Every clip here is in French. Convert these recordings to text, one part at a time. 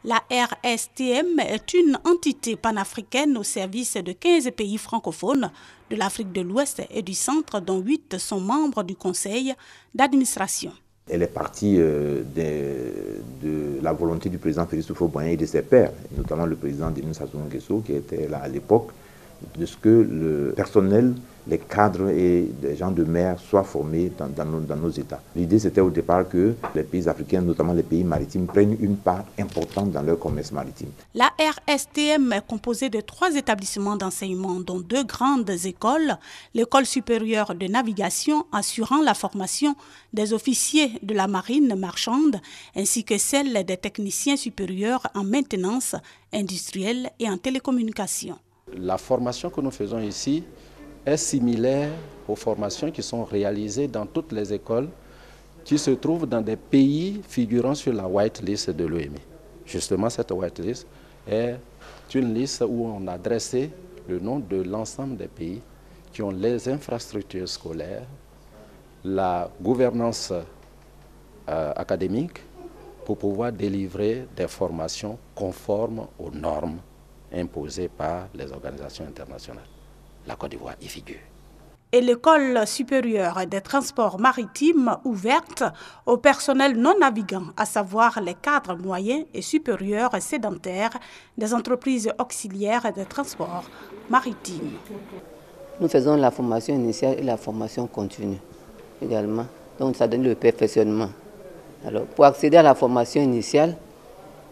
La RSTM est une entité panafricaine au service de 15 pays francophones de l'Afrique de l'Ouest et du Centre, dont 8 sont membres du conseil d'administration. Elle est partie de la volonté du président Félix Houphouët-Boigny et de ses pairs, notamment le président Denis Sassou Nguesso, qui était là à l'époque, de ce que le personnel, les cadres et les gens de mer soient formés dans nos États. L'idée, c'était au départ que les pays africains, notamment les pays maritimes, prennent une part importante dans leur commerce maritime. La RSTM est composée de 3 établissements d'enseignement, dont 2 grandes écoles, l'école supérieure de navigation assurant la formation des officiers de la marine marchande, ainsi que celle des techniciens supérieurs en maintenance industrielle et en télécommunications. La formation que nous faisons ici est similaire aux formations qui sont réalisées dans toutes les écoles qui se trouvent dans des pays figurant sur la whitelist de l'OMI. Justement, cette whitelist est une liste où on a dressé le nom de l'ensemble des pays qui ont les infrastructures scolaires, la gouvernance académique pour pouvoir délivrer des formations conformes aux normes imposées par les organisations internationales. La Côte d'Ivoire y figure. Et l'école supérieure des transports maritimes ouverte au personnel non navigant, à savoir les cadres moyens et supérieurs sédentaires des entreprises auxiliaires des transports maritimes. Nous faisons la formation initiale et la formation continue également. Donc ça donne le perfectionnement. Alors pour accéder à la formation initiale,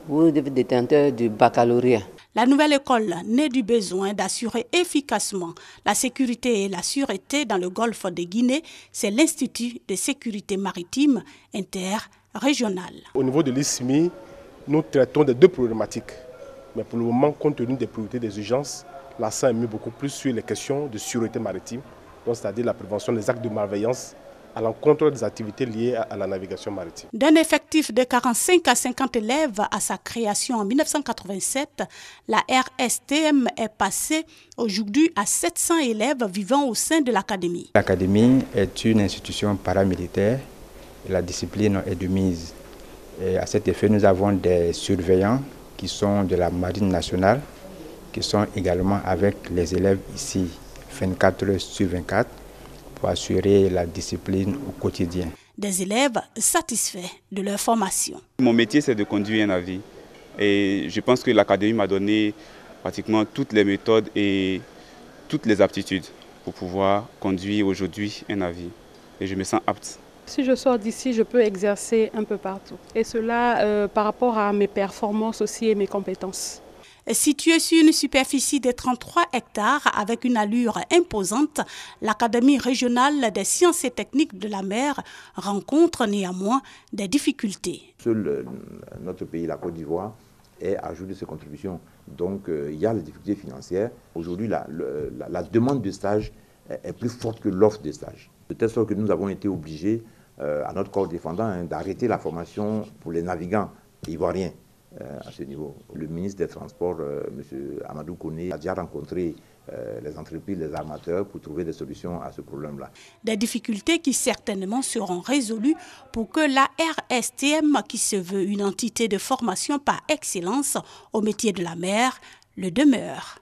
vous devez être détenteur du baccalauréat. La nouvelle école naît du besoin d'assurer efficacement la sécurité et la sûreté dans le golfe de Guinée. C'est l'Institut de sécurité maritime interrégional. Au niveau de l'ISMI, nous traitons de 2 problématiques. Mais pour le moment, compte tenu des priorités des urgences, l'accent est mis beaucoup plus sur les questions de sûreté maritime, c'est-à-dire la prévention des actes de malveillance à l'encontre des activités liées à la navigation maritime. D'un effectif de 45 à 50 élèves à sa création en 1987, la RSTM est passée aujourd'hui à 700 élèves vivant au sein de l'académie. L'académie est une institution paramilitaire et la discipline est de mise. Et à cet effet, nous avons des surveillants qui sont de la Marine nationale, qui sont également avec les élèves ici 24 heures sur 24. Pour assurer la discipline au quotidien. Des élèves satisfaits de leur formation. Mon métier, c'est de conduire un navire. Et je pense que l'académie m'a donné pratiquement toutes les méthodes et toutes les aptitudes pour pouvoir conduire aujourd'hui un navire. Et je me sens apte. Si je sors d'ici, je peux exercer un peu partout. Et cela par rapport à mes performances aussi et mes compétences. Située sur une superficie de 33 hectares avec une allure imposante, l'Académie régionale des sciences et techniques de la mer rencontre néanmoins des difficultés. Seul notre pays, la Côte d'Ivoire, est à jour de ses contributions. Donc il y a les difficultés financières. Aujourd'hui, la demande de stage est plus forte que l'offre de stage. De telle sorte que nous avons été obligés, à notre corps défendant, d'arrêter la formation pour les navigants ivoiriens. À ce niveau. Le ministre des Transports, M. Amadou Koné, a déjà rencontré les entreprises, les armateurs pour trouver des solutions à ce problème-là. Des difficultés qui certainement seront résolues pour que la RSTM, qui se veut une entité de formation par excellence au métier de la mer, le demeure.